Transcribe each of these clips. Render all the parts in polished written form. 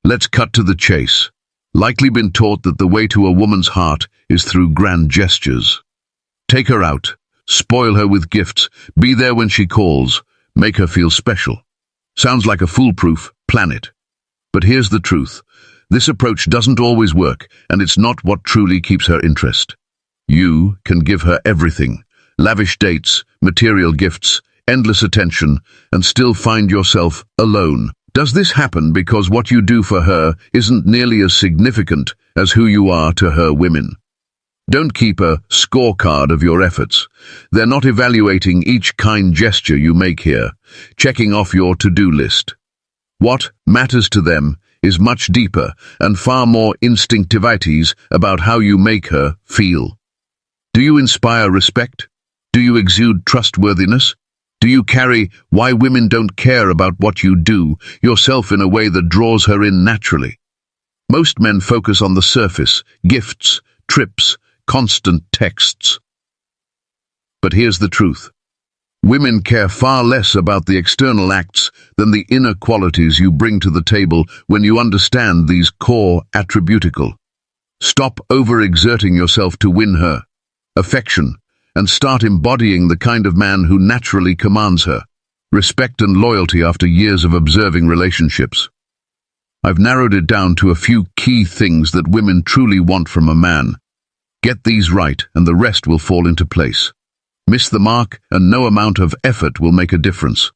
Let's cut to the chase. Likely been taught that the way to a woman's heart is through grand gestures. Take her out, spoil her with gifts, be there when she calls, make her feel special. Sounds like a foolproof plan it. But here's the truth. This approach doesn't always work, and it's not what truly keeps her interest. You can give her everything, lavish dates, material gifts, endless attention, and still find yourself alone. Does this happen because what you do for her isn't nearly as significant as who you are to her women? Don't keep a scorecard of your efforts. They're not evaluating each kind gesture you make here, checking off your to-do list. What matters to them is much deeper and far more instinctivities about how you make her feel. Do you inspire respect? Do you exude trustworthiness? Do you carry why women don't care about what you do yourself in a way that draws her in naturally? Most men focus on the surface, gifts, trips, constant texts. But here's the truth. Women care far less about the external acts than the inner qualities you bring to the table when you understand these core attributical. Stop overexerting yourself to win her affection and start embodying the kind of man who naturally commands her respect and loyalty after years of observing relationships. I've narrowed it down to a few key things that women truly want from a man. Get these right and the rest will fall into place. Miss the mark and no amount of effort will make a difference.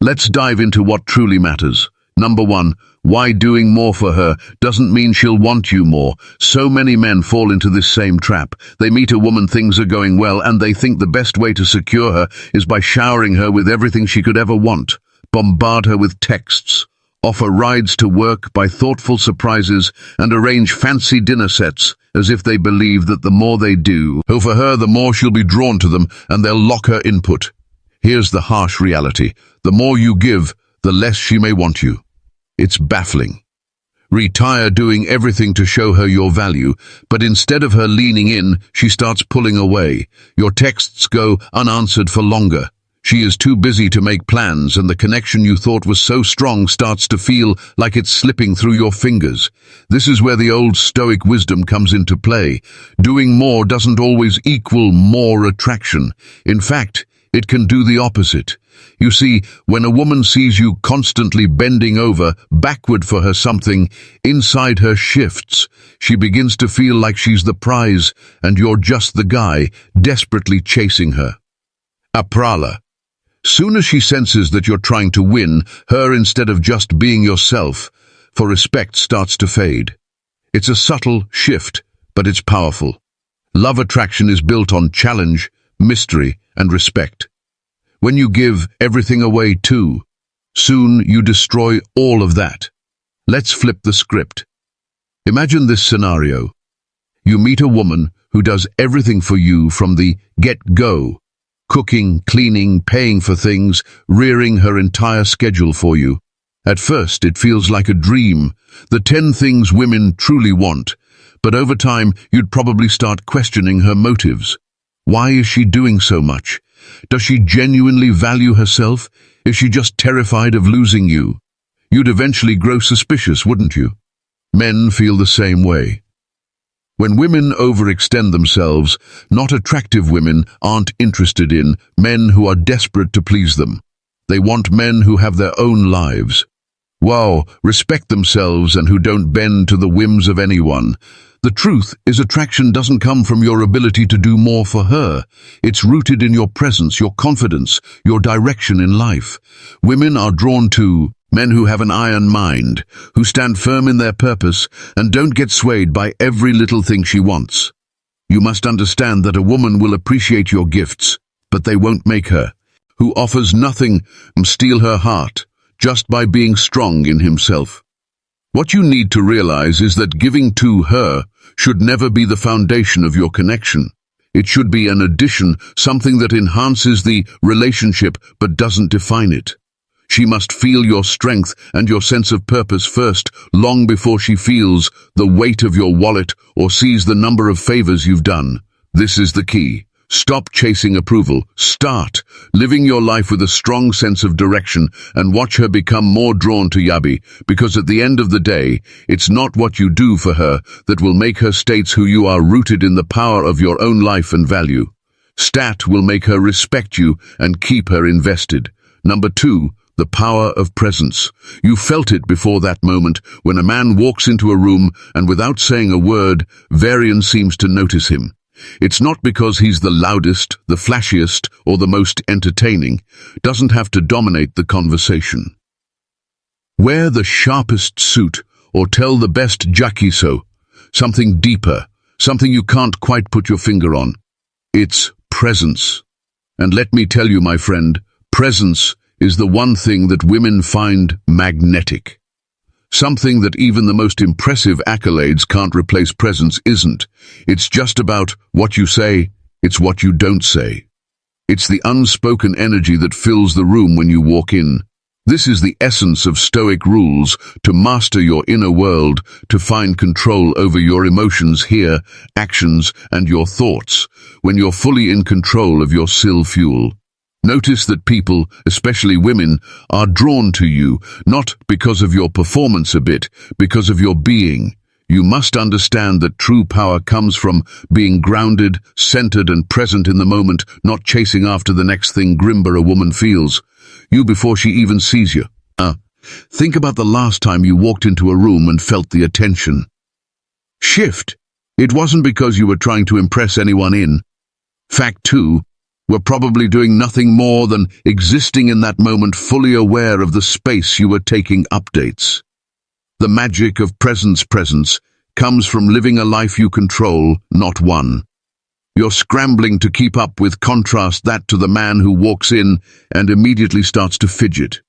Let's dive into what truly matters. Number 1, why doing more for her doesn't mean she'll want you more. So many men fall into this same trap. They meet a woman, things are going well, and they think the best way to secure her is by showering her with everything she could ever want. Bombard her with texts, offer rides to work, buy thoughtful surprises, and arrange fancy dinner sets, as if they believe that the more they do for her, the more she'll be drawn to them and they'll lock her input. Here's the harsh reality. The more you give, the less she may want you. It's baffling. Retire doing everything to show her your value, but instead of her leaning in, she starts pulling away. Your texts go unanswered for longer. She is too busy to make plans, and the connection you thought was so strong starts to feel like it's slipping through your fingers. This is where the old Stoic wisdom comes into play. Doing more doesn't always equal more attraction. In fact, it can do the opposite. You see, when a woman sees you constantly bending over, backward for her something, inside her shifts. She begins to feel like she's the prize, and you're just the guy, desperately chasing her. Aprala. Soon as she senses that you're trying to win her instead of just being yourself, for respect starts to fade. It's a subtle shift, but it's powerful. Love attraction is built on challenge, mystery, and respect. When you give everything away too, soon you destroy all of that. Let's flip the script. Imagine this scenario. You meet a woman who does everything for you from the get-go. Cooking, cleaning, paying for things, rearing her entire schedule for you. At first, it feels like a dream, the 10 things women truly want. But over time, you'd probably start questioning her motives. Why is she doing so much? Does she genuinely value herself? Is she just terrified of losing you? You'd eventually grow suspicious, wouldn't you? Men feel the same way. When women overextend themselves, not attractive women aren't interested in men who are desperate to please them. They want men who have their own lives. Wow, respect themselves and who don't bend to the whims of anyone. The truth is, attraction doesn't come from your ability to do more for her. It's rooted in your presence, your confidence, your direction in life. Women are drawn to men who have an iron mind, who stand firm in their purpose and don't get swayed by every little thing she wants. You must understand that a woman will appreciate your gifts, but they won't make her. Who offers nothing and steal her heart just by being strong in himself. What you need to realize is that giving to her should never be the foundation of your connection. It should be an addition, something that enhances the relationship but doesn't define it. She must feel your strength and your sense of purpose first, long before she feels the weight of your wallet or sees the number of favors you've done. This is the key. Stop chasing approval. Start living your life with a strong sense of direction and watch her become more drawn to Yabi, because at the end of the day, it's not what you do for her that will make her states who you are, rooted in the power of your own life and value. Stat will make her respect you and keep her invested. Number 2, the power of presence. You felt it before that moment when a man walks into a room and without saying a word, Varian seems to notice him. It's not because he's the loudest, the flashiest, or the most entertaining. Doesn't have to dominate the conversation. Wear the sharpest suit or tell the best jaquiso. Something deeper, something you can't quite put your finger on. It's presence. And let me tell you, my friend, presence is the one thing that women find magnetic. Something that even the most impressive accolades can't replace. Presence isn't. It's just about what you say, it's what you don't say. It's the unspoken energy that fills the room when you walk in. This is the essence of Stoic rules: to master your inner world, to find control over your emotions, here, actions, and your thoughts, when you're fully in control of your fuel. Notice that people, especially women, are drawn to you, not because of your performance a bit, because of your being. You must understand that true power comes from being grounded, centered, and present in the moment, not chasing after the next thing grimber a woman feels. You before she even sees you. Think about the last time you walked into a room and felt the attention shift. It wasn't because you were trying to impress anyone in. Fact 2, were probably doing nothing more than existing in that moment, fully aware of the space you were taking. Updates. The magic of presence comes from living a life you control, not one. You're scrambling to keep up with. Contrast that to the man who walks in and immediately starts to fidget.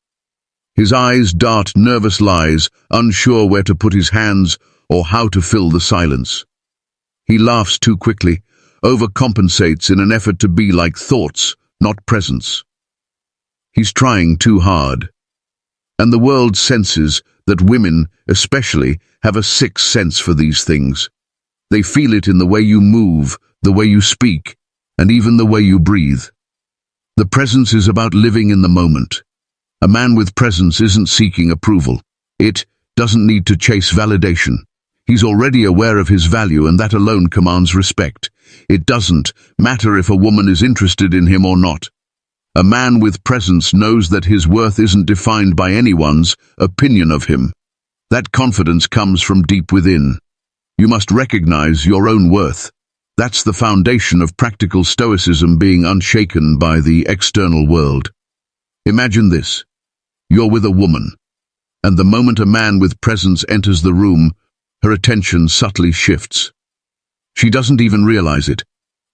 His eyes dart nervous lies, unsure where to put his hands or how to fill the silence. He laughs too quickly, overcompensates in an effort to be like thoughts, not presence. He's trying too hard. And the world senses that women, especially, have a sixth sense for these things. They feel it in the way you move, the way you speak, and even the way you breathe. The presence is about living in the moment. A man with presence isn't seeking approval. It doesn't need to chase validation. He's already aware of his value, and that alone commands respect. It doesn't matter if a woman is interested in him or not. A man with presence knows that his worth isn't defined by anyone's opinion of him. That confidence comes from deep within. You must recognize your own worth. That's the foundation of practical Stoicism, being unshaken by the external world. Imagine this. You're with a woman, and the moment a man with presence enters the room, her attention subtly shifts. She doesn't even realize it,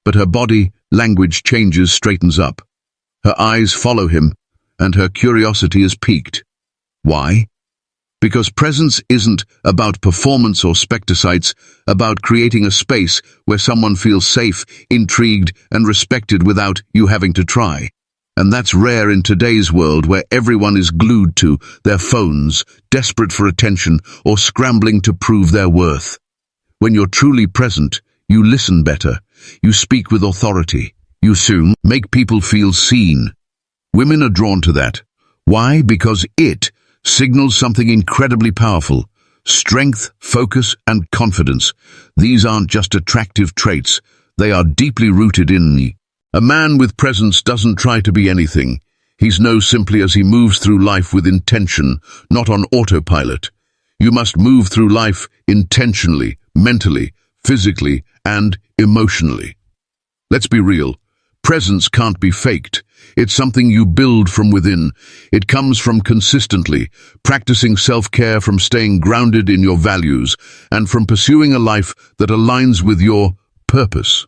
but her body language changes, straightens up. Her eyes follow him, and her curiosity is piqued. Why? Because presence isn't about performance or spectacle, it's about creating a space where someone feels safe, intrigued, and respected without you having to try. And that's rare in today's world, where everyone is glued to their phones, desperate for attention, or scrambling to prove their worth. When you're truly present, you listen better, you speak with authority, you soon make people feel seen. Women are drawn to that. Why? Because it signals something incredibly powerful: strength, focus, and confidence. These aren't just attractive traits, they are deeply rooted in me. A man with presence doesn't try to be anything. He's known simply as he moves through life with intention, not on autopilot. You must move through life intentionally, mentally, physically, and emotionally. Let's be real. Presence can't be faked. It's something you build from within. It comes from consistently practicing self-care, from staying grounded in your values, and from pursuing a life that aligns with your purpose.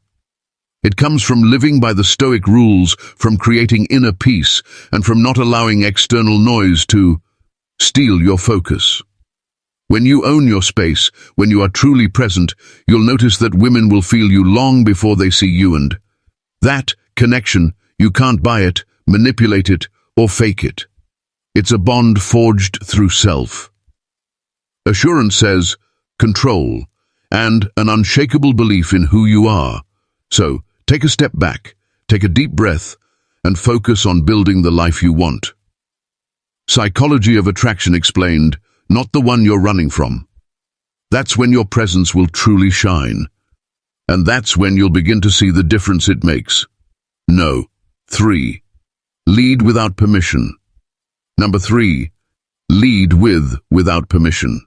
It comes from living by the Stoic rules, from creating inner peace, and from not allowing external noise to steal your focus. When you own your space, when you are truly present, you'll notice that women will feel you long before they see you, and that connection, you can't buy it, manipulate it, or fake it. It's a bond forged through self. Assurance says control, and an unshakable belief in who you are. So, Take a step back, take a deep breath, and focus on building the life you want. Psychology of attraction explained, not the one you're running from. That's when your presence will truly shine. And that's when you'll begin to see the difference it makes. No. 3. Lead without permission. Number 3. Lead without permission.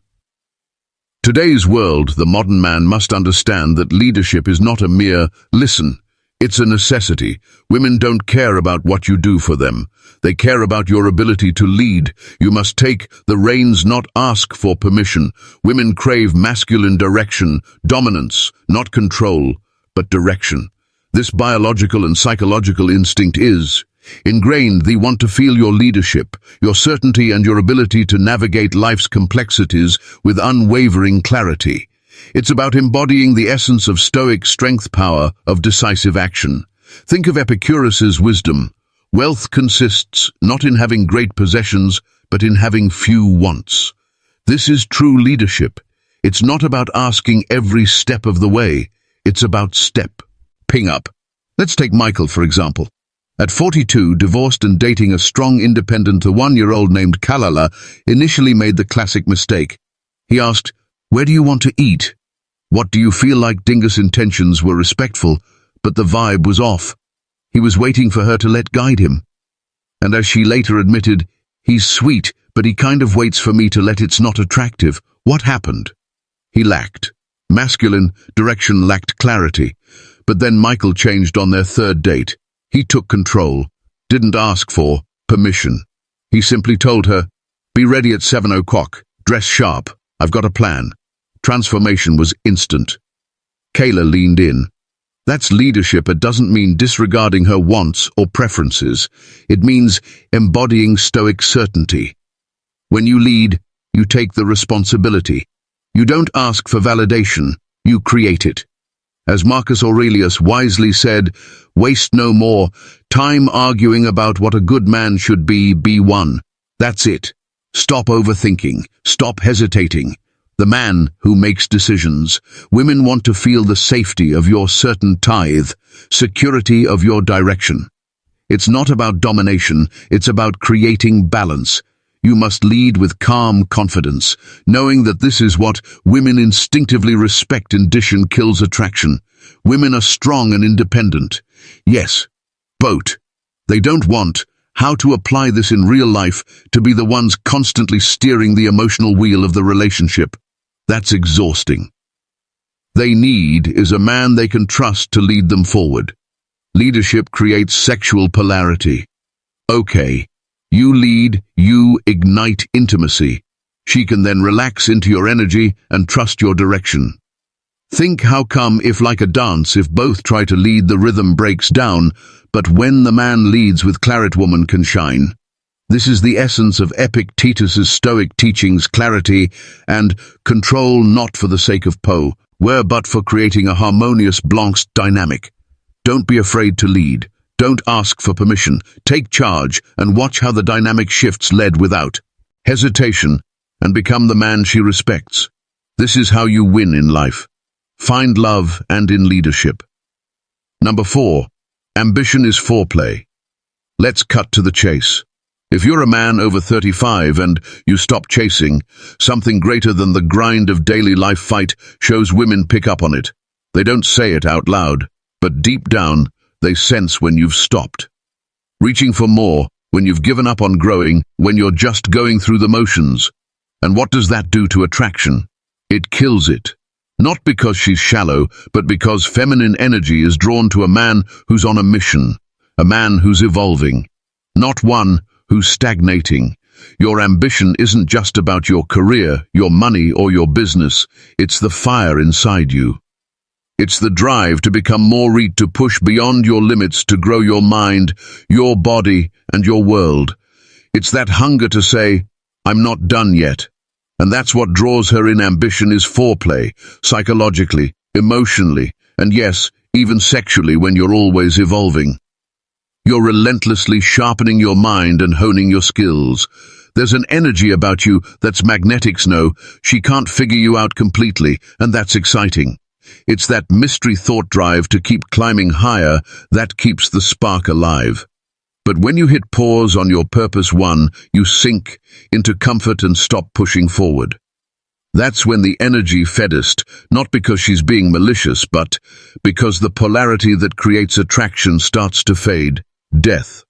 Today's world, the modern man must understand that leadership is not a mere listen. It's a necessity. Women don't care about what you do for them. They care about your ability to lead. You must take the reins, not ask for permission. Women crave masculine direction, dominance, not control, but direction. This biological and psychological instinct is ingrained. They want to feel your leadership, your certainty, and your ability to navigate life's complexities with unwavering clarity. It's about embodying the essence of Stoic strength, power of decisive action. Think of Epicurus's wisdom. Wealth consists not in having great possessions, but in having few wants. This is true leadership. It's not about asking every step of the way. It's about stepping up. Let's take Michael, for example. At 42, divorced and dating a strong, independent 1-year-old named Kalala, initially made the classic mistake. He asked, "Where do you want to eat?" "What do you feel like?" Dingus' intentions were respectful, but the vibe was off. He was waiting for her to let guide him. And as she later admitted, "He's sweet, but he kind of waits for me to let it's not attractive." What happened? He lacked masculine direction, lacked clarity. But then Michael changed on their third date. He took control, didn't ask for permission. He simply told her, "Be ready at 7 o'clock, dress sharp, I've got a plan." Transformation was instant. Kayla leaned in. That's leadership. It doesn't mean disregarding her wants or preferences. It means embodying Stoic certainty. When you lead, you take the responsibility. You don't ask for validation, you create it. As Marcus Aurelius wisely said, waste no more time arguing about what a good man should be one. That's it. Stop overthinking. Stop hesitating. The man who makes decisions. Women want to feel the safety of your certain tithe, security of your direction. It's not about domination, it's about creating balance. You must lead with calm confidence, knowing that this is what women instinctively respect. Ambition kills attraction. Women are strong and independent. Yes, both. They don't want, how to apply this in real life, to be the ones constantly steering the emotional wheel of the relationship. That's exhausting. They need is a man they can trust to lead them forward. Leadership creates sexual polarity. Okay. You lead, you ignite intimacy. She can then relax into your energy and trust your direction. Think how come if, like a dance, if both try to lead, the rhythm breaks down, but when the man leads with clarity, woman can shine. This is the essence of Epictetus's Stoic teachings: clarity and control, not for the sake of power, but for creating a harmonious, balanced dynamic. Don't be afraid to lead. Don't ask for permission. Take charge and watch how the dynamic shifts, led without hesitation, and become the man she respects. This is how you win in life. Find love and in leadership. Number 4. Ambition is foreplay. Let's cut to the chase. If you're a man over 35 and you stop chasing, something greater than the grind of daily life fight shows. Women pick up on it. They don't say it out loud, but deep down, they sense when you've stopped. Reaching for more, when you've given up on growing, when you're just going through the motions. And what does that do to attraction? It kills it. Not because she's shallow, but because feminine energy is drawn to a man who's on a mission, a man who's evolving, not one who's stagnating. Your ambition isn't just about your career, your money, or your business. It's the fire inside you. It's the drive to become more, to push beyond your limits, to grow your mind, your body, and your world. It's that hunger to say, "I'm not done yet." And that's what draws her in. Ambition is foreplay, psychologically, emotionally, and yes, even sexually, when you're always evolving. You're relentlessly sharpening your mind and honing your skills. There's an energy about you that's magnetic. No, she can't figure you out completely, and that's exciting. It's that mystery thought drive to keep climbing higher that keeps the spark alive. But when you hit pause on your purpose one, you sink into comfort and stop pushing forward. That's when the energy feddest, not because she's being malicious, but because the polarity that creates attraction starts to fade, death.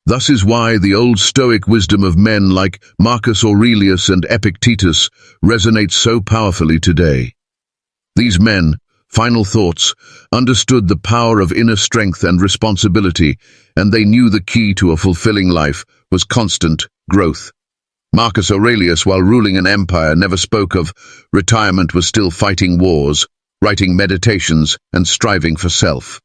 Thus is why the old Stoic wisdom of men like Marcus Aurelius and Epictetus resonates so powerfully today. These men, final thoughts, understood the power of inner strength and responsibility, and they knew the key to a fulfilling life was constant growth. Marcus Aurelius, while ruling an empire, never spoke of retirement, was still fighting wars, writing meditations, and striving for self.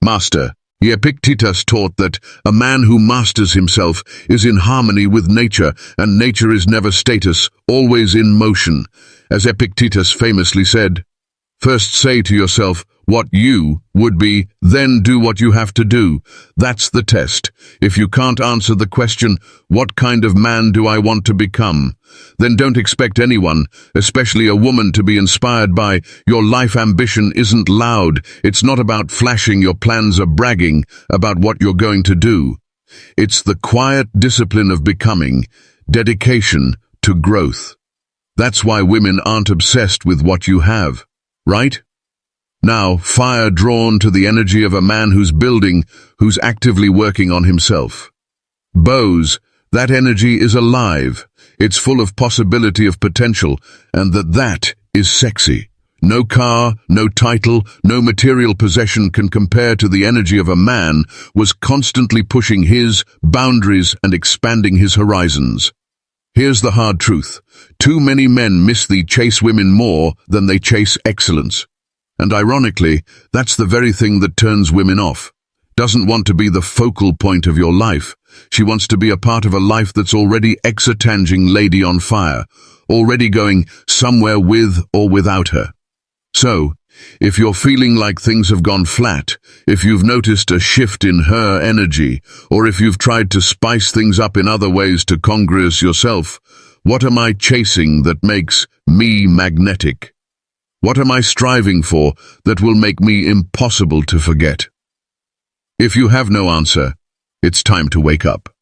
Master, Epictetus taught that a man who masters himself is in harmony with nature, and nature is never status, always in motion. As Epictetus famously said, "First say to yourself what you would be, then do what you have to do." That's the test. If you can't answer the question, what kind of man do I want to become? Then don't expect anyone, especially a woman, to be inspired by your life. Ambition isn't loud. It's not about flashing your plans or bragging about what you're going to do. It's the quiet discipline of becoming, dedication to growth. That's why women aren't obsessed with what you have, right? Now, fire drawn to the energy of a man who's building, who's actively working on himself. Bows, that energy is alive. It's full of possibility, of potential, and that is sexy. No car, no title, no material possession can compare to the energy of a man was constantly pushing his boundaries and expanding his horizons. Here's the hard truth. Too many men chase women more than they chase excellence. And ironically, that's the very thing that turns women off. Doesn't want to be the focal point of your life. She wants to be a part of a life that's already exotanging lady on fire, already going somewhere with or without her. So, if you're feeling like things have gone flat, if you've noticed a shift in her energy, or if you've tried to spice things up in other ways to congruous yourself, what am I chasing that makes me magnetic? What am I striving for that will make me impossible to forget? If you have no answer, it's time to wake up.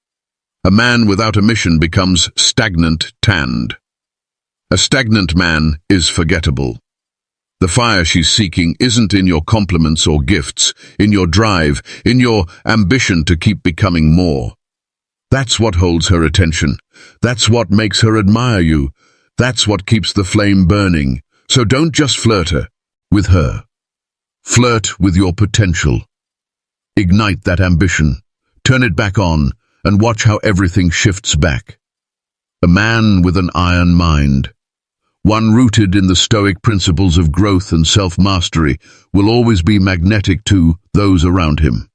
A man without a mission becomes stagnant, tanned. A stagnant man is forgettable. The fire she's seeking isn't in your compliments or gifts, in your drive, in your ambition to keep becoming more. That's what holds her attention. That's what makes her admire you. That's what keeps the flame burning. So don't just flirt with her. Flirt with your potential. Ignite that ambition. Turn it back on and watch how everything shifts back. A man with an iron mind, one rooted in the Stoic principles of growth and self-mastery, will always be magnetic to those around him.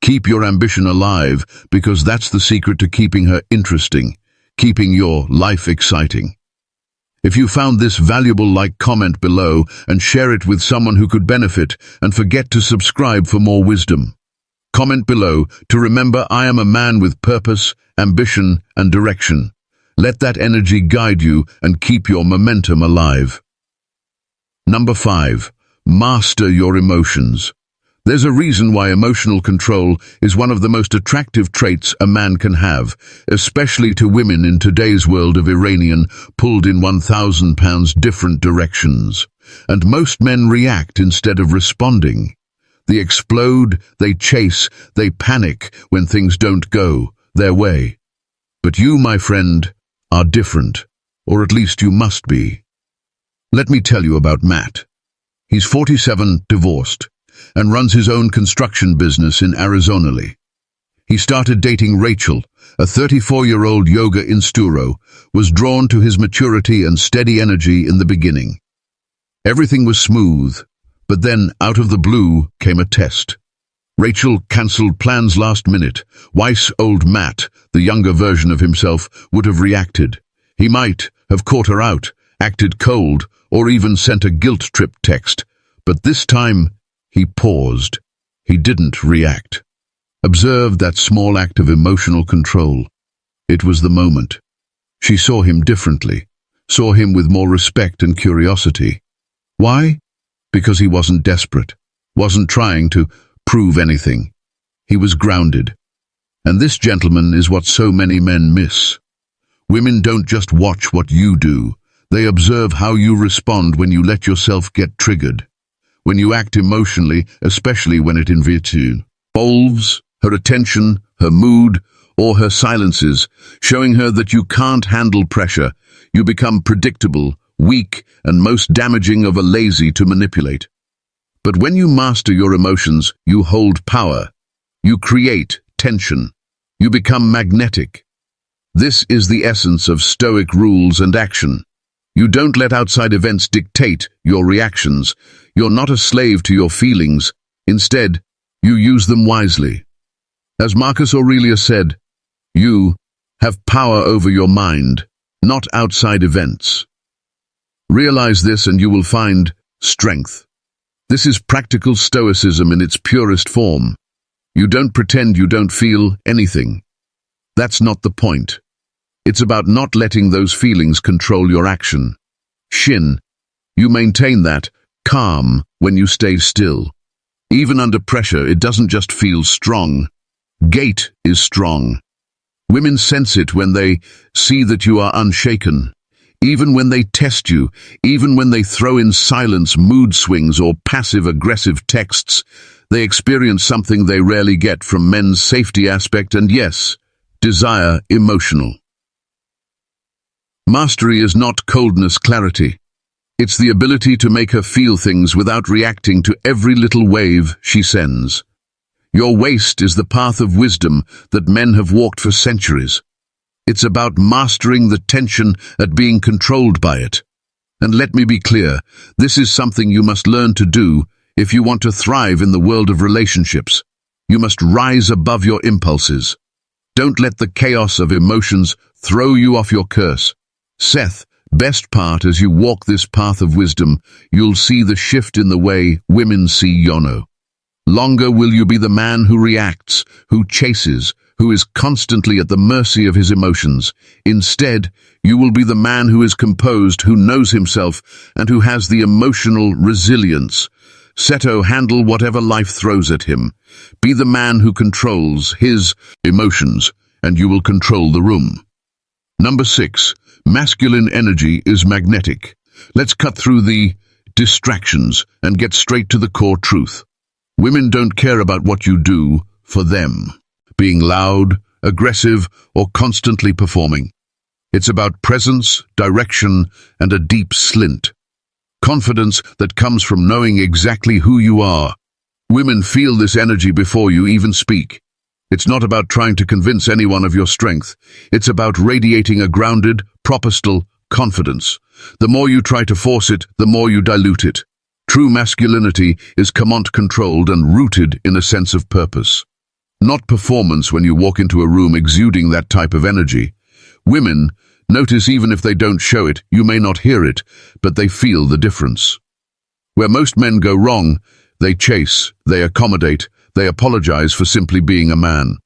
Keep your ambition alive, because that's the secret to keeping her interesting, keeping your life exciting. If you found this valuable, comment below and share it with someone who could benefit, and forget to subscribe for more wisdom. Comment below to remember, I am a man with purpose, ambition, and direction. Let that energy guide you and keep your momentum alive. Number 5. Master your emotions. There's a reason why emotional control is one of the most attractive traits a man can have, especially to women in today's world of Iranian, pulled in 1,000 pounds different directions. And most men react instead of responding. They explode, they chase, they panic when things don't go their way. But you, my friend, are different, or at least you must be. Let me tell you about Matt. He's 47, divorced, and runs his own construction business in Arizona. He started dating Rachel, a 34-year-old yoga instructor, was drawn to his maturity and steady energy in the beginning. Everything was smooth, but then out of the blue came a test. Rachel cancelled plans last minute. Weiss, old Matt, the younger version of himself, would have reacted. He might have caught her out, acted cold, or even sent a guilt trip text. But this time, he paused. He didn't react. Observe that small act of emotional control. It was the moment. She saw him differently, saw him with more respect and curiosity. Why? Because he wasn't desperate, wasn't trying to prove anything. He was grounded. And this, gentlemen, is what so many men miss. Women don't just watch what you do. They observe how you respond when you let yourself get triggered. When you act emotionally, especially when it involves her attention, her mood, or her silences, showing her that you can't handle pressure, you become predictable, weak, and most damaging of a lazy to manipulate. But when you master your emotions, you hold power. You create tension. You become magnetic. This is the essence of Stoic rules and action. You don't let outside events dictate your reactions. You're not a slave to your feelings. Instead, you use them wisely. As Marcus Aurelius said, you have power over your mind, not outside events. Realize this and you will find strength. This is practical Stoicism in its purest form. You don't pretend you don't feel anything. That's not the point. It's about not letting those feelings control your action. You maintain that calm when you stay still. Even under pressure, it doesn't just feel strong. Gait is strong. Women sense it when they see that you are unshaken. Even when they test you, even when they throw in silence, mood swings, or passive-aggressive texts, they experience something they rarely get from men's safety aspect and, yes, desire emotional. Mastery is not coldness, clarity. It's the ability to make her feel things without reacting to every little wave she sends. Your waist is the path of wisdom that men have walked for centuries. It's about mastering the tension at being controlled by it. And let me be clear, this is something you must learn to do if you want to thrive in the world of relationships. You must rise above your impulses. Don't let the chaos of emotions throw you off your course. Seth, best part as you walk this path of wisdom, you'll see the shift in the way women see Yono. Longer will you be the man who reacts, who chases, who is constantly at the mercy of his emotions. Instead, you will be the man who is composed, who knows himself, and who has the emotional resilience. Seto, handle whatever life throws at him. Be the man who controls his emotions, and you will control the room. Number 6. Masculine energy is magnetic. Let's cut through the distractions and get straight to the core truth. Women don't care about what you do for them, being loud, aggressive, or constantly performing. It's about presence, direction, and a deep slint. Confidence that comes from knowing exactly who you are. Women feel this energy before you even speak. It's not about trying to convince anyone of your strength. It's about radiating a grounded, propostal confidence. The more you try to force it, the more you dilute it. True masculinity is command-controlled and rooted in a sense of purpose. Not performance when you walk into a room exuding that type of energy. Women, notice even if they don't show it, you may not hear it, but they feel the difference. Where most men go wrong, they chase, they accommodate, they apologize for simply being a man.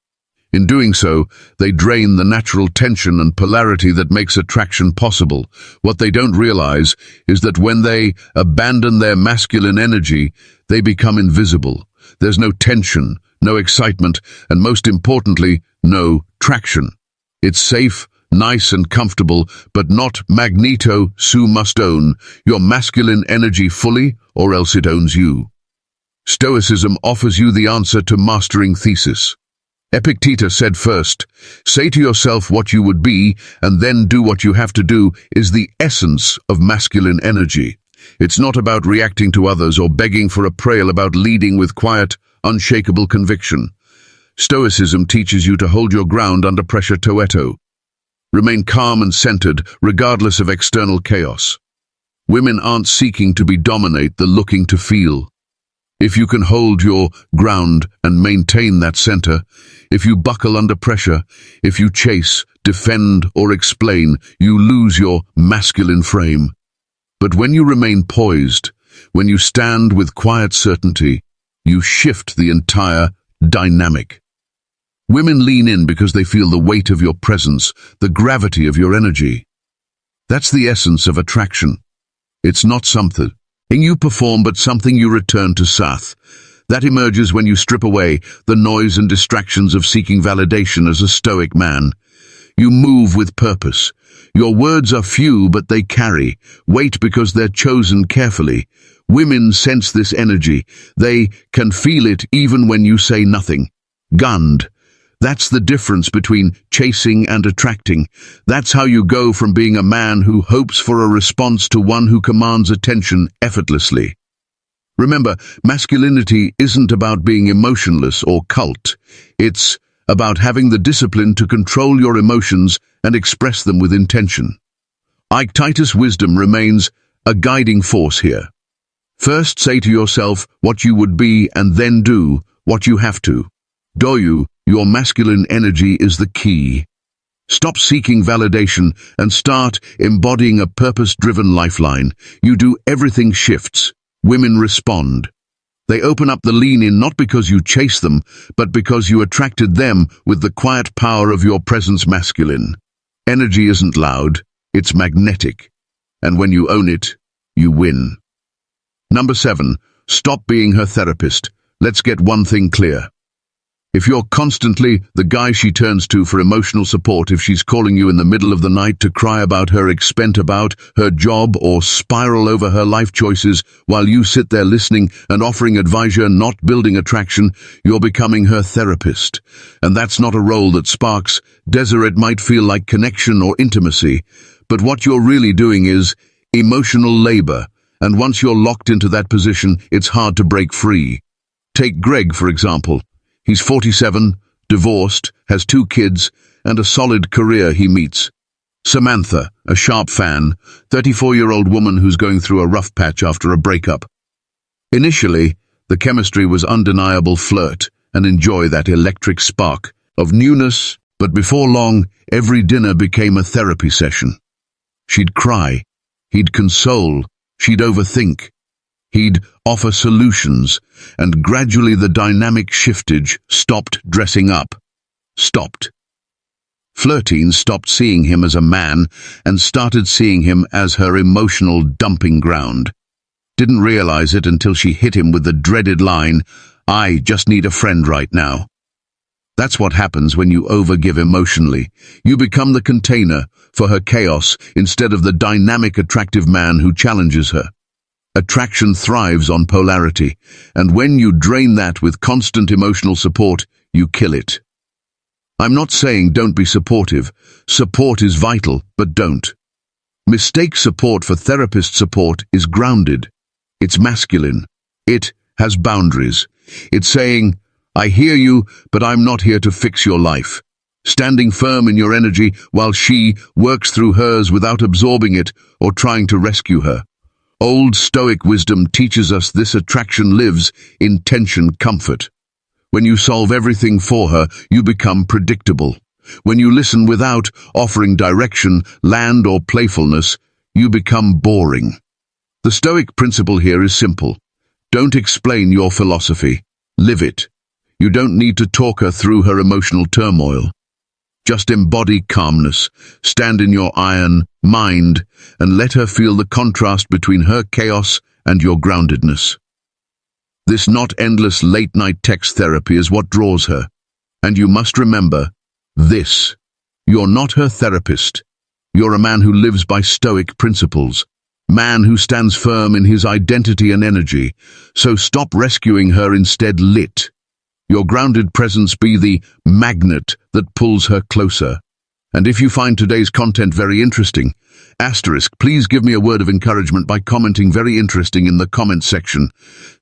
In doing so, they drain the natural tension and polarity that makes attraction possible. What they don't realize is that when they abandon their masculine energy, they become invisible. There's no tension, no excitement, and most importantly, no traction. It's safe, nice and comfortable, but not magneto. Sue must own your masculine energy fully, or else it owns you. Stoicism offers you the answer to mastering thesis. Epictetus said first, say to yourself what you would be, and then do what you have to do, is the essence of masculine energy. It's not about reacting to others or begging for a prayer, about leading with quiet, unshakable conviction. Stoicism teaches you to hold your ground under pressure. Toeto. Remain calm and centered, regardless of external chaos. Women aren't seeking to be dominate, they're looking to feel. If you can hold your ground and maintain that center, if you buckle under pressure, if you chase, defend, or explain, you lose your masculine frame. But when you remain poised, when you stand with quiet certainty, you shift the entire dynamic. Women lean in because they feel the weight of your presence, the gravity of your energy. That's the essence of attraction. It's not something You perform, but something you return to Sath. That emerges when you strip away the noise and distractions of seeking validation as a Stoic man. You move with purpose. Your words are few, but they carry weight because they're chosen carefully. Women sense this energy. They can feel it even when you say nothing. Gund. That's the difference between chasing and attracting. That's how you go from being a man who hopes for a response to one who commands attention effortlessly. Remember, masculinity isn't about being emotionless or cult. It's about having the discipline to control your emotions and express them with intention. Ictitus wisdom remains a guiding force here. First say to yourself what you would be and then do what you have to. Doyu, your masculine energy is the key. Stop seeking validation and start embodying a purpose-driven lifeline. You do, everything shifts. Women respond. They open up the lean-in not because you chase them, but because you attracted them with the quiet power of your presence. Masculine energy isn't loud, it's magnetic. And when you own it, you win. Number 7, stop being her therapist. Let's get one thing clear. If you're constantly the guy she turns to for emotional support, if she's calling you in the middle of the night to cry about her expense, about her job, or spiral over her life choices while you sit there listening and offering advice, you're not building attraction, you're becoming her therapist. And that's not a role that sparks desire. It might feel like connection or intimacy, but what you're really doing is emotional labor. And once you're locked into that position, it's hard to break free. Take Greg, for example. He's 47, divorced, has 2 kids, and a solid career. He meets Samantha, a sharp fan, 34-year-old woman who's going through a rough patch after a breakup. Initially, the chemistry was undeniable. Flirt and enjoy that electric spark of newness, but before long, every dinner became a therapy session. She'd cry, he'd console, she'd overthink. He'd offer solutions, and gradually the dynamic shifted. Stopped dressing up. Stopped flirting, stopped seeing him as a man, and started seeing him as her emotional dumping ground. Didn't realize it until she hit him with the dreaded line, "I just need a friend right now." That's what happens when you overgive emotionally. You become the container for her chaos instead of the dynamic, attractive man who challenges her. Attraction thrives on polarity, and when you drain that with constant emotional support, you kill it. I'm not saying don't be supportive. Support is vital, but don't mistake support for therapist. Support is grounded. It's masculine. It has boundaries. It's saying, "I hear you, but I'm not here to fix your life." Standing firm in your energy while she works through hers without absorbing it or trying to rescue her. Old Stoic wisdom teaches us this: attraction lives in tension, comfort. When you solve everything for her, you become predictable. When you listen without offering direction, land, or playfulness, you become boring. The Stoic principle here is simple. Don't explain your philosophy. Live it. You don't need to talk her through her emotional turmoil. Just embody calmness, stand in your iron mind, and let her feel the contrast between her chaos and your groundedness. This not endless late-night text therapy is what draws her. And you must remember this: you're not her therapist. You're a man who lives by Stoic principles. Man who stands firm in his identity and energy. So stop rescuing her, instead lit. Your grounded presence be the magnet that pulls her closer. And if you find today's content very interesting, please give me a word of encouragement by commenting "very interesting" in the comment section.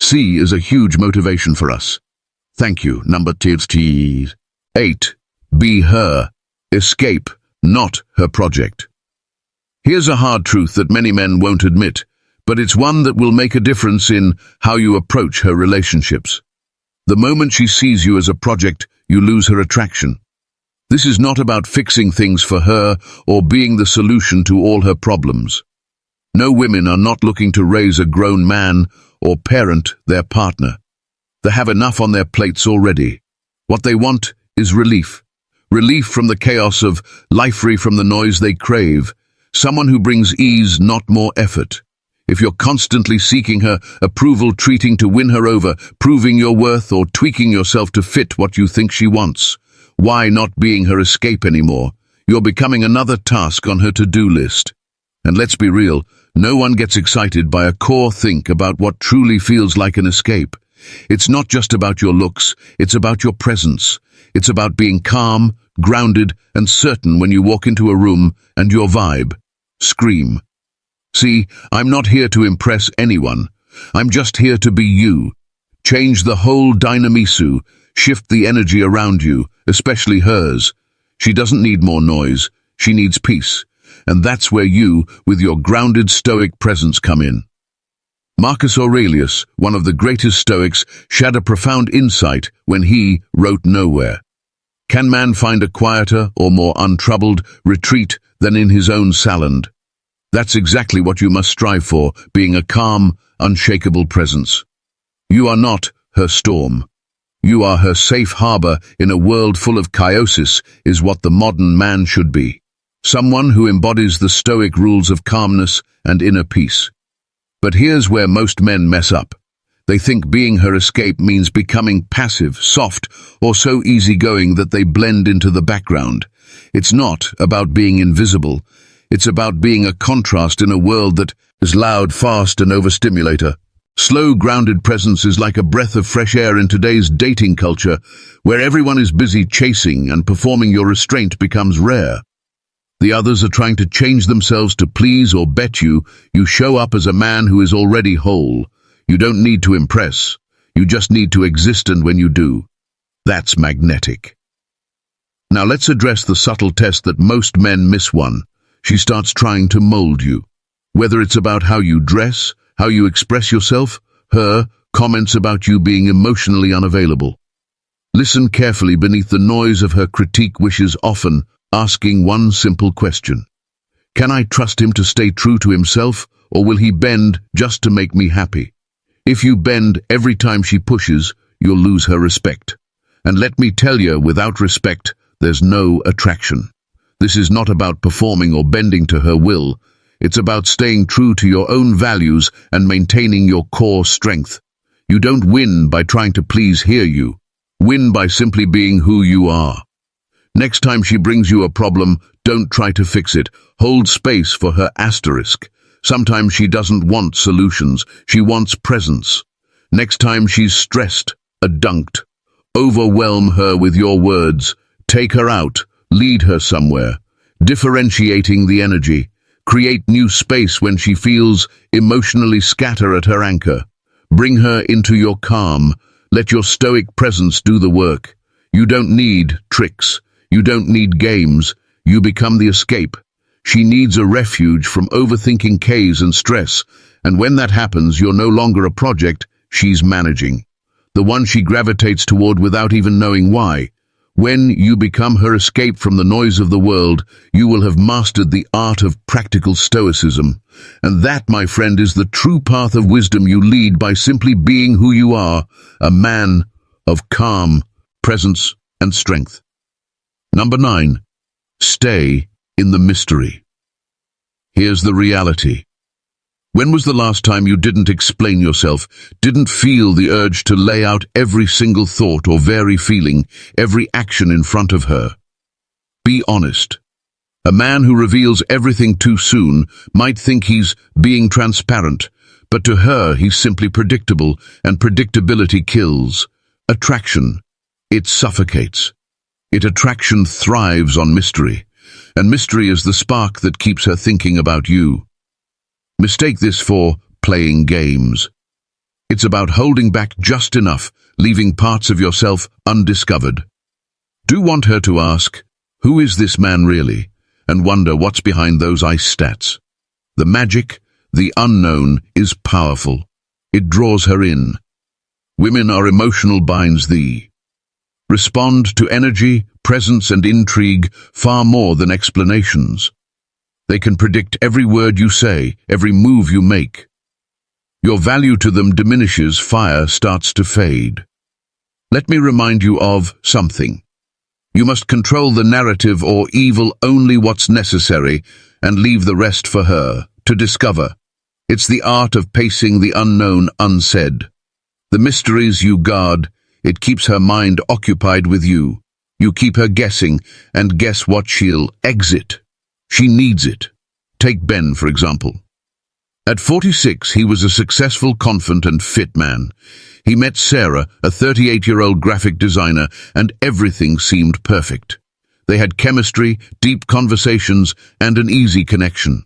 C is a huge motivation for us. Thank you. Number 8. Be her. Escape, not her project. Here's a hard truth that many men won't admit, but it's one that will make a difference in how you approach her relationships. The moment she sees you as a project, you lose her attraction. This is not about fixing things for her or being the solution to all her problems. No, women are not looking to raise a grown man or parent their partner. They have enough on their plates already. What they want is relief. Relief from the chaos of life, free from the noise they crave. Someone who brings ease, not more effort. If you're constantly seeking her approval, treating to win her over, proving your worth, or tweaking yourself to fit what you think she wants, why not being her escape anymore? You're becoming another task on her to-do list. And let's be real, no one gets excited by a core think about what truly feels like an escape. It's not just about your looks, it's about your presence. It's about being calm, grounded, and certain when you walk into a room and your vibe. Scream. See, I'm not here to impress anyone. I'm just here to be you. Change the whole dynamisu, shift the energy around you, especially hers. She doesn't need more noise, she needs peace. And that's where you, with your grounded Stoic presence, come in. Marcus Aurelius, one of the greatest Stoics, shared a profound insight when he wrote nowhere. Can man find a quieter or more untroubled retreat than in his own salon? That's exactly what you must strive for, being a calm, unshakable presence. You are not her storm. You are her safe harbor in a world full of chaosis, is what the modern man should be. Someone who embodies the Stoic rules of calmness and inner peace. But here's where most men mess up. They think being her escape means becoming passive, soft, or so easygoing that they blend into the background. It's not about being invisible. It's about being a contrast in a world that is loud, fast, and overstimulator. Slow, grounded presence is like a breath of fresh air in today's dating culture, where everyone is busy chasing and performing. Your restraint becomes rare. The others are trying to change themselves to please or bet you. You show up as a man who is already whole. You don't need to impress. You just need to exist, and when you do, that's magnetic. Now let's address the subtle test that most men miss. One, she starts trying to mold you. Whether it's about how you dress, how you express yourself, her comments about you being emotionally unavailable. Listen carefully beneath the noise of her critique, wishes, often asking one simple question. Can I trust him to stay true to himself, or will he bend just to make me happy? If you bend every time she pushes, you'll lose her respect. And let me tell you, without respect, there's no attraction. This is not about performing or bending to her will. It's about staying true to your own values and maintaining your core strength. You don't win by trying to please you. Win by simply being who you are. Next time she brings you a problem, don't try to fix it. Hold space for her asterisk. Sometimes she doesn't want solutions, she wants presence. Next time she's stressed, adunct, overwhelm her with your words. Take her out, lead her somewhere. Differentiating the energy. Create new space when she feels emotionally scatter at her anchor. Bring her into your calm. Let your Stoic presence do the work. You don't need tricks. You don't need games. You become the escape. She needs a refuge from overthinking, chaos, and stress. And when that happens, you're no longer a project she's managing. The one she gravitates toward without even knowing why. When you become her escape from the noise of the world, you will have mastered the art of practical Stoicism. And that, my friend, is the true path of wisdom. You lead by simply being who you are, a man of calm, presence, and strength. Number 9. Stay in the mystery. Here's the reality. When was the last time you didn't explain yourself, didn't feel the urge to lay out every single thought or very feeling, every action in front of her? Be honest. A man who reveals everything too soon might think he's being transparent, but to her he's simply predictable, and predictability kills. Attraction. It suffocates. Attraction thrives on mystery, and mystery is the spark that keeps her thinking about you. Mistake this for playing games. It's about holding back just enough, leaving parts of yourself undiscovered. Do want her to ask, who is this man really? And wonder what's behind those ice stats. The magic, the unknown, is powerful. It draws her in. Women are emotional binds thee. Respond to energy, presence, and intrigue far more than explanations. They can predict every word you say, every move you make. Your value to them diminishes, fire starts to fade. Let me remind you of something. You must control the narrative or evil only what's necessary and leave the rest for her to discover. It's the art of pacing the unknown unsaid. The mysteries you guard, it keeps her mind occupied with you. You keep her guessing, and guess what she'll exit. She needs it. Take Ben, for example. At 46, he was a successful, confident and fit man. He met Sarah, a 38-year-old graphic designer, and everything seemed perfect. They had chemistry, deep conversations, and an easy connection.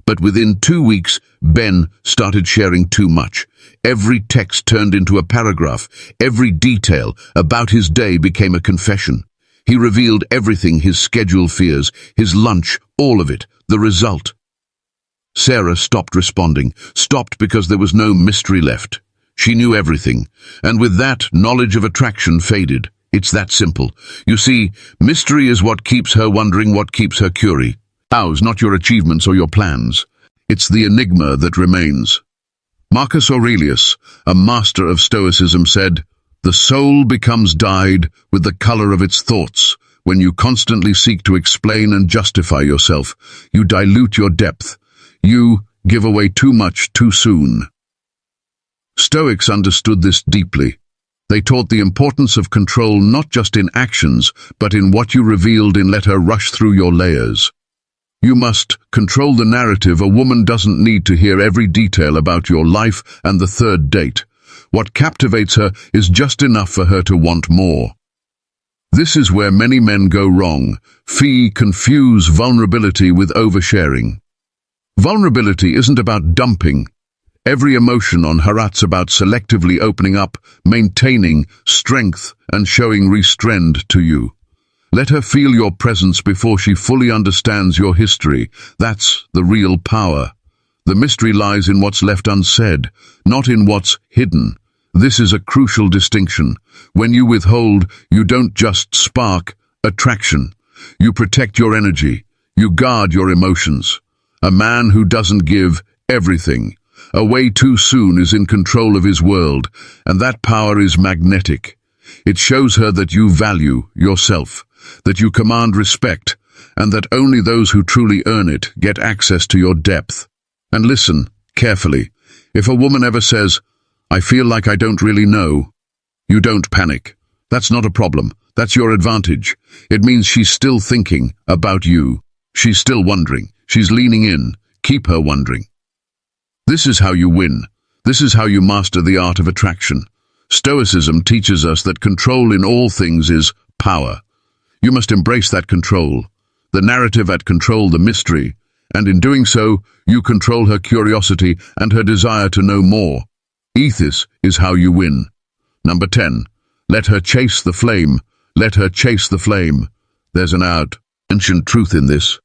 But within 2 weeks, Ben started sharing too much. Every text turned into a paragraph. Every detail about his day became a confession. He revealed everything, his schedule, fears, his lunch, all of it. The result. Sarah stopped responding, stopped because there was no mystery left. She knew everything, and with that, knowledge of attraction faded. It's that simple. You see, mystery is what keeps her wondering, what keeps her curious. Ours, not your achievements or your plans. It's the enigma that remains. Marcus Aurelius, a master of Stoicism, said, "The soul becomes dyed with the color of its thoughts. When you constantly seek to explain and justify yourself, you dilute your depth. You give away too much too soon." Stoics understood this deeply. They taught the importance of control not just in actions, but in what you revealed in let her rush through your layers. You must control the narrative. A woman doesn't need to hear every detail about your life and the third date. What captivates her is just enough for her to want more. This is where many men go wrong. Confuse vulnerability with oversharing. Vulnerability isn't about dumping. Every emotion on Heart's about selectively opening up, maintaining strength, and showing restraint to you. Let her feel your presence before she fully understands your history. That's the real power. The mystery lies in what's left unsaid, not in what's hidden. This is a crucial distinction. When you withhold, you don't just spark attraction. You protect your energy. You guard your emotions. A man who doesn't give everything away too soon is in control of his world, and that power is magnetic. It shows her that you value yourself, that you command respect, and that only those who truly earn it get access to your depth. And listen carefully. If a woman ever says, "I feel like I don't really know," you don't panic. That's not a problem. That's your advantage. It means she's still thinking about you. She's still wondering. She's leaning in. Keep her wondering. This is how you win. This is how you master the art of attraction. Stoicism teaches us that control in all things is power. You must embrace that control. The narrative at control the mystery, and in doing so, you control her curiosity and her desire to know more. Ethos is how you win. Number 10. Let her chase the flame. Let her chase the flame. There's an ancient truth in this.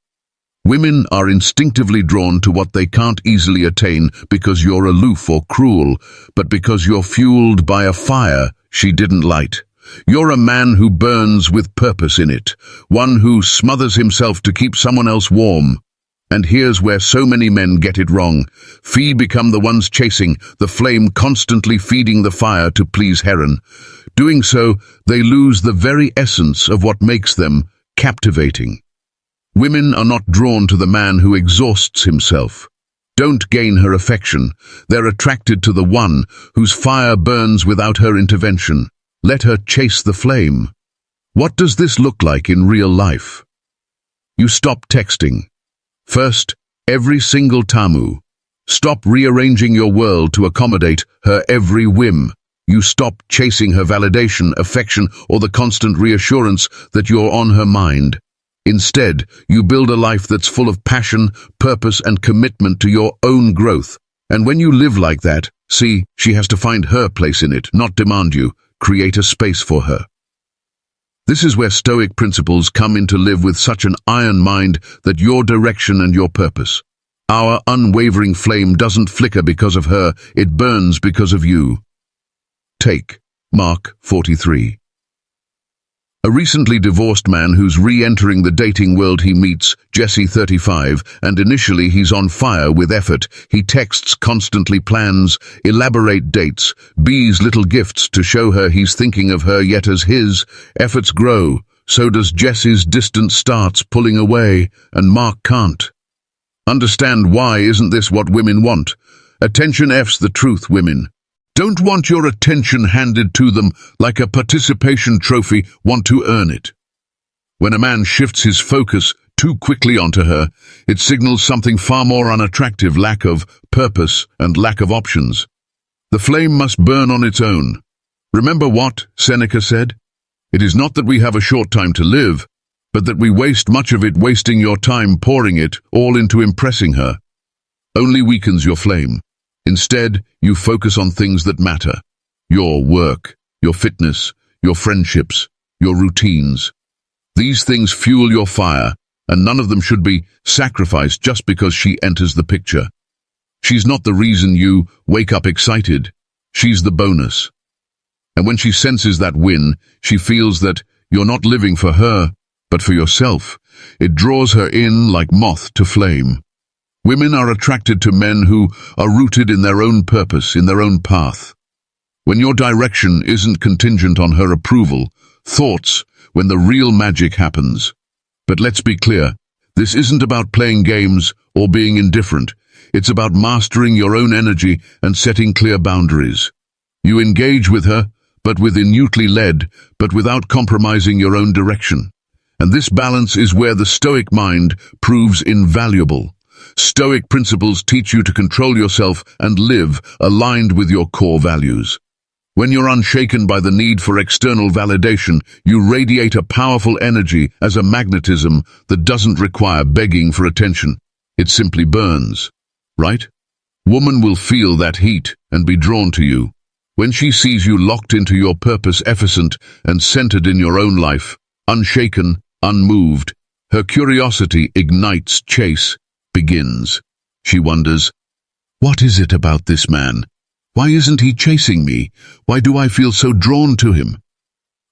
Women are instinctively drawn to what they can't easily attain because you're aloof or cruel, but because you're fueled by a fire she didn't light. You're a man who burns with purpose in it, one who smothers himself to keep someone else warm. And here's where so many men get it wrong. Become the ones chasing the flame, constantly feeding the fire to please Heron. Doing so, they lose the very essence of what makes them captivating. Women are not drawn to the man who exhausts himself. Don't gain her affection. They're attracted to the one whose fire burns without her intervention. Let her chase the flame. What does this look like in real life? You stop texting. First, every single tamu. Stop rearranging your world to accommodate her every whim. You stop chasing her validation, affection, or the constant reassurance that you're on her mind. Instead, you build a life that's full of passion, purpose, and commitment to your own growth. And when you live like that, she has to find her place in it, not demand you. Create a space for her. This is where Stoic principles come in to live with such an iron mind that your direction and your purpose. Our unwavering flame doesn't flicker because of her, it burns because of you. Take Mark 43. A recently divorced man who's re-entering the dating world. He meets Jesse, 35, and initially he's on fire with effort. He texts constantly, plans elaborate dates, buys little gifts to show her he's thinking of her, yet as his efforts grow, so does Jesse's distance starts pulling away, and Mark can't understand why. Isn't this what women want? Attention F's the truth, women. Don't want your attention handed to them like a participation trophy, want to earn it. When a man shifts his focus too quickly onto her, it signals something far more unattractive: lack of purpose and lack of options. The flame must burn on its own. Remember what Seneca said? It is not that we have a short time to live, but that we waste much of it wasting your time pouring it all into impressing her. Only weakens your flame. Instead, you focus on things that matter. Your work, your fitness, your friendships, your routines. These things fuel your fire, and none of them should be sacrificed just because she enters the picture. She's not the reason you wake up excited. She's the bonus. And when she senses that win, she feels that you're not living for her, but for yourself. It draws her in like moth to flame. Women are attracted to men who are rooted in their own purpose, in their own path. When your direction isn't contingent on her approval, thoughts, when the real magic happens. But let's be clear, this isn't about playing games or being indifferent. It's about mastering your own energy and setting clear boundaries. You engage with her, but minutely led, but without compromising your own direction. And this balance is where the Stoic mind proves invaluable. Stoic principles teach you to control yourself and live aligned with your core values. When you're unshaken by the need for external validation, you radiate a powerful energy as a magnetism that doesn't require begging for attention. It simply burns, right? Woman will feel that heat and be drawn to you. When she sees you locked into your purpose, efficient and centered in your own life, unshaken, unmoved, her curiosity ignites, chase begins. She wonders, what is it about this man? Why isn't he chasing me? Why do I feel so drawn to him?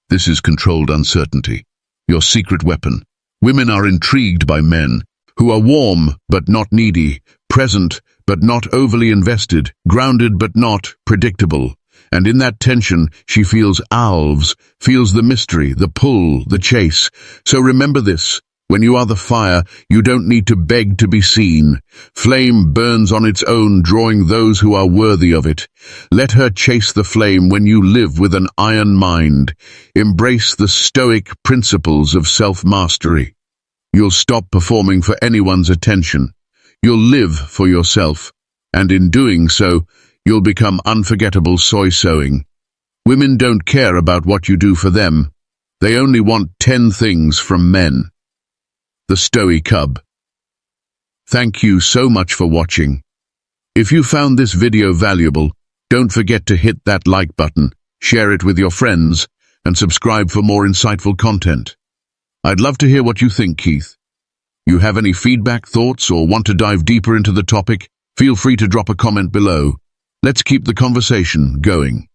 This is controlled uncertainty, your secret weapon. Women are intrigued by men who are warm but not needy, present but not overly invested, grounded but not predictable. And in that tension, she feels alves, feels the mystery, the pull, the chase. So remember this. When you are the fire, you don't need to beg to be seen. Flame burns on its own, drawing those who are worthy of it. Let her chase the flame when you live with an iron mind. Embrace the Stoic principles of self-mastery. You'll stop performing for anyone's attention. You'll live for yourself. And in doing so, you'll become unforgettable soy sowing. Women don't care about what you do for them. They only want 10 things from men. The Stoic Cub. Thank you so much for watching. If you found this video valuable, don't forget to hit that like button, share it with your friends, and subscribe for more insightful content. I'd love to hear what you think, Keith. You have any feedback, thoughts, or want to dive deeper into the topic? Feel free to drop a comment below. Let's keep the conversation going.